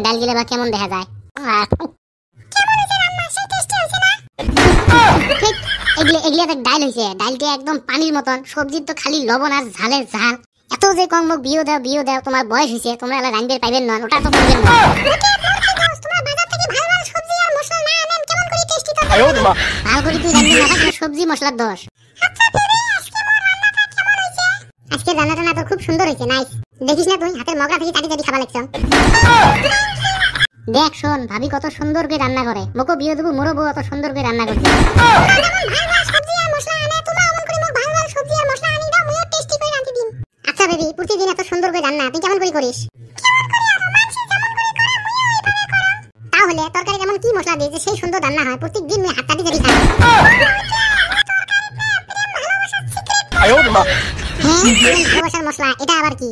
ডাল গিলে বা কেমন দেখা যায়? এগুলি একটা ডাল হয়েছে, ডালটা একদম পানির মতন, সবজির তো খালি লবণ আর ঝালের ঝাল। এত যে কম মুখ বিয়ে দাও, তোমার বয়স হয়েছে, তোমরা এলা রান্নার পাইবেন না, ওটা তো করবেন না। ভালো করে তুই রান্না না থাকলে সবজি মশলার দোষ। আজকে রান্নাটা না তোর খুব সুন্দর হয়েছে, নাইস। দেখিস না তুই হাতের মগরা থেকে চাটি চাটি খাবার লাগছ। দেখ শোন, ভাবি কত সুন্দর করে রান্না করে, মোকো বিয়ে দেবো, মোরো বউ অত সুন্দর করে রান্না করবে। আচ্ছা বেবি, প্রতিদিন এত সুন্দর করে রান্না তুই কেমন করে করিস? তাহলে তরকারি কেমন কি মশলা দিয়ে যে সেই সুন্দর রান্না হয়, প্রত্যেকদিন হাত চাটি চাটি খাই। ভালোবাসার মশলা এটা আবার কি?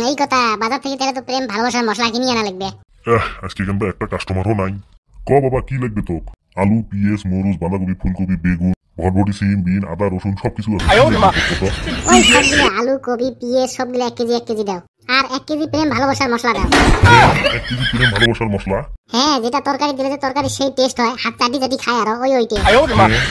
এই কথা, বাজার থেকে তাহলে তো প্রেম ভালোবাসার মশলা কিনে আনা লাগবে। আজকে কিন্তু একটা কাস্টমারও নাই। ক বাবা কি লাগবে তোক? আলু, পিঁয়াজ, মরিচ, বাঁধাকপি, ফুলকপি, বেগুন, ভটভটি, সিম, বিন, আদা, রসুন সবকিছু আছে। ওই সবগুলো আলু, কপি, পিঁয়াজ সবগুলো 1 কেজি দাও, আর 1 কেজি প্রেম ভালোবাসার মশলা দাও। 1 কেজি প্রেম ভালোবাসার মশলা? হ্যাঁ, যেটা তরকারি দিলে যে তরকারি সেই টেস্ট হয়, হাত চাটি চাটি খায় আর ওইটা।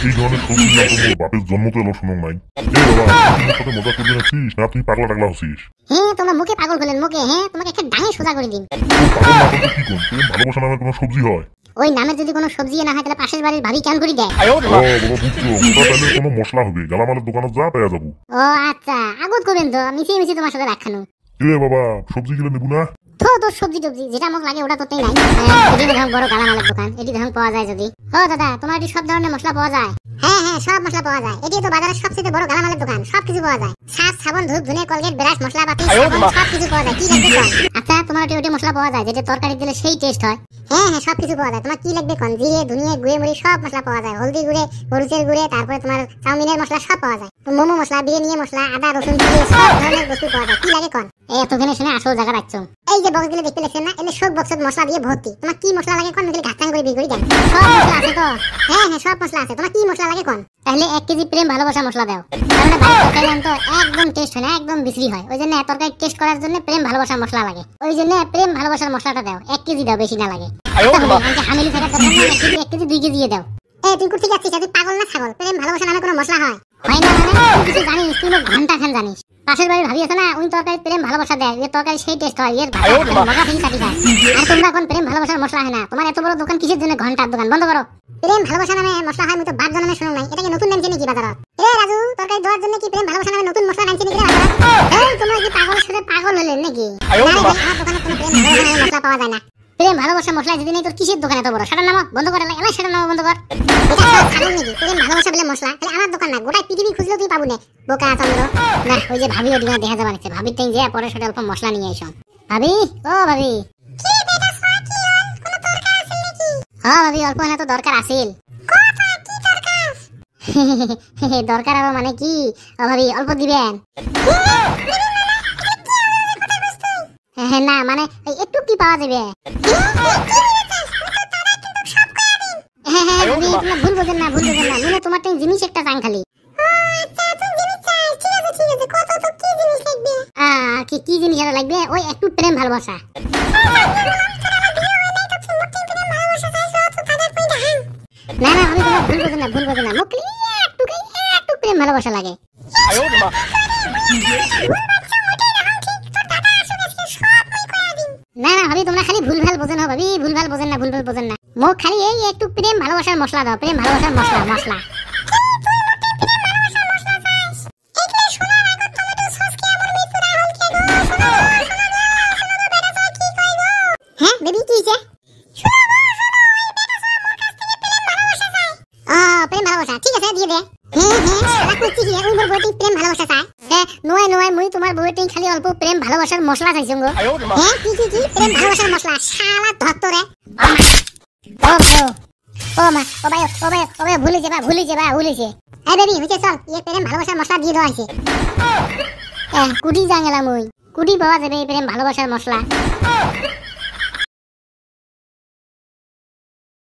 এই ধরনের সবজি না তো বাপের জন্মতে এলো শুনুন নাই। এই বাবা, তোমার সাথে মজা করবি না ছিস না তুই পাগলা টাগলা হছিস? হ্যাঁ, তোমার মুখে পাগল হলেন, মুখে হ্যাঁ তোমাকে একটা ডাঙে সোজা করে দিন। পাগল না করতে কি কোন? প্রেম ভালোবাসা নামে কোনো সবজি হয়? ওই নামের যদি কোনো সবজি না হয় তাহলে পাশের বাড়ির ভাবি কেন করে দেয়? ও বাবা বুঝছো, ওটা তাহলে কোনো মশলা হবে, গালামালের দোকানে যা পেয়ে যাবো। ও আচ্ছা, আগত করবেন তো, মিশিয়ে তোমার সাথে রাখানো। এ বাবা, সবজি গিলে নেবো না? তোর সবজি টবজি যেটা মুখ লাগে ওটা তোতেই নাই। এটি দেখুন বড় গালামালের দোকান, এটি দেখুন পাওয়া যায় যদি। ও দাদা, তোমার এটি সব ধরনের মশলা পাওয়া যায়? হ্যাঁ, সব মশলা পাওয়া যায়, এটি তো বাজারের সবচেয়ে বড় গালামালের দোকান, সবকিছু পাওয়া যায়। সাজ, সাবান, ধূপ, ধুনে, কলগেট, ব্রাশ, মশলাপাতি সবকিছু পাওয়া যায়। কি লাগবে কোন? আচ্ছা, তোমার ওটি মশলা পাওয়া যায় যেটা তরকারি দিলে সেই টেস্ট হয়? হ্যাঁ, সবকিছু পাওয়া যায়। তোমার কি লাগবে কোন? জিরে, ধনিয়া, গুঁড়ে মুড়ি সব মশলা পাওয়া যায়, হলদি গুঁড়ে, মরিচের গুঁড়ে, তারপরে তোমার চাউমিনের মশলা সব পাওয়া যায়। মোমো মশলা, বিরিয়ানি মশলা, আদা, রসুন দিয়ে সব ধরনের বস্তু পাওয়া যায়। কি লাগে কোন? এতখানে শুনে আসল জায়গা রাখছো। এই যে বক্সগুলো দেখতে লাগছেন না, এলে সব বক্সের মশলা দিয়ে ভর্তি। তোমার কি মশলা লাগে কোন? মিলে ঘাটাং করে বিক্রি করে দেন। সব মশলা আছে তো? হ্যাঁ, সব মশলা আছে। তোমার কি মশলা লাগে কোন? তাহলে 1 কেজি প্রেম ভালোবাসা মশলা দাও। তাহলে বাইরে তরকারি তো একদম টেস্ট হয় না, একদম বিশ্রী হয়। ওই জন্য তরকারি টেস্ট করার জন্য প্রেম ভালোবাসার মশলা লাগে। ওই জন্য প্রেম ভালোবাসার মশলাটা দাও, 1 কেজি দাও, বেশি না লাগে। হামিলি থাকার দরকার নেই, 1 কেজি 2 কেজি দাও। তুই কোথা থেকে যাচ্ছিস? তুই পাগল না ছাগল? প্রেম ভালোবাসা নামে কোনো মশলা হয়? হয় না মানে তুই কিছু জানিস? তুই ঘন্টা খান জানিস। পাশের বাড়ির ভাবি আছে না, ওই তরকারি প্রেম ভালোবাসা দেয়, এর তরকারি সেই টেস্ট হয়, এর মজা থেকে কাটি খায়। আর তোমরা এখন প্রেম ভালোবাসার মশলা হয় না। তোমার এত বড় দোকান কিসের জন্য? ঘন্টার দোকান বন্ধ করো। প্রেম ভালোবাসা নামে মশলা হয়, আমি তো বাদ জন্মে শুনুন নাই। এটাকে নতুন নাম চিনি কি বাজারত? রাজু, তরকারি দেওয়ার জন্য কি প্রেম ভালোবাসা নামে নতুন মশলা নাম চিনি কি বাজারত? তোমরা কি পাগলের সাথে পাগল হলেন নাকি? আমার দোকানে কোনো প্রেম ভালোবাসা নামে মশলা পাওয়া যায় না। প্রেম ভালোবাসা মশলা যদি নেই তোর কিসের দোকান এত বড়? সেটা নাম বন্ধ করে এলাই, সেটা নাম বন্ধ কর। এটা ছাগল নাকি? প্রেম ভালোবাসা বলে মশলা? তাহলে আমার দোকান না, গোটা পৃথিবী খুঁজলেও তুই পাবো না। বোকা চন্দ্র না, ওই যে ভাবি ওদিকে দেখা যাবে নিচ্ছে, ভাবির টাইম যে পরে সেটা অল্প মশলা নিয়ে এসো। ভাবি, ও ভাবি। হ্যাঁ ভাবি, অল্প না তো দরকার আছিল। দরকার আরো মানে কি? ও ভাবি, অল্প দিবেন? না মানে একটু কি পাওয়া যাবে? হ্যাঁ ভাবি, তোমরা ভুল বোঝেন না, মনে তোমার টাইম জিনিস একটা চাং খালি। কি জিনিস আর লাগবে? ওই একটু প্রেম ভালোবাসা। না ভাবি, তোমরা ভুল বোঝেন না, মুখ একটু প্রেম ভালোবাসা লাগে। না ভাবি, তোমরা খালি ভুলভাল বোঝেন না ভাবি, ভুলভাল বোঝেন না। মুখ খালি এই একটু প্রেম ভালোবাসার মশলা দাও, প্রেম ভালোবাসার মশলা। হ্যাঁ বেবি, কি হইছে? প্রেম ভালোবাসা ঠিক আছে, দিয়ে দে। সারা করছি কি ওই মোর বউটি প্রেম ভালোবাসা চায়? নয় মুই তোমার বউটি খালি অল্প প্রেম ভালোবাসার মশলা চাইছো গো। কি প্রেম ভালোবাসার মশলা? শালা ধত্তরে। ও মা, ও ভাই ভুলে যাবা। এই বেবি হইছে, চল এই প্রেম ভালোবাসার মশলা দিয়ে দেওয়া হইছে। কুটি জাঙ্গেলা মুই, কুটি পাওয়া যাবে এই প্রেম ভালোবাসার মশলা?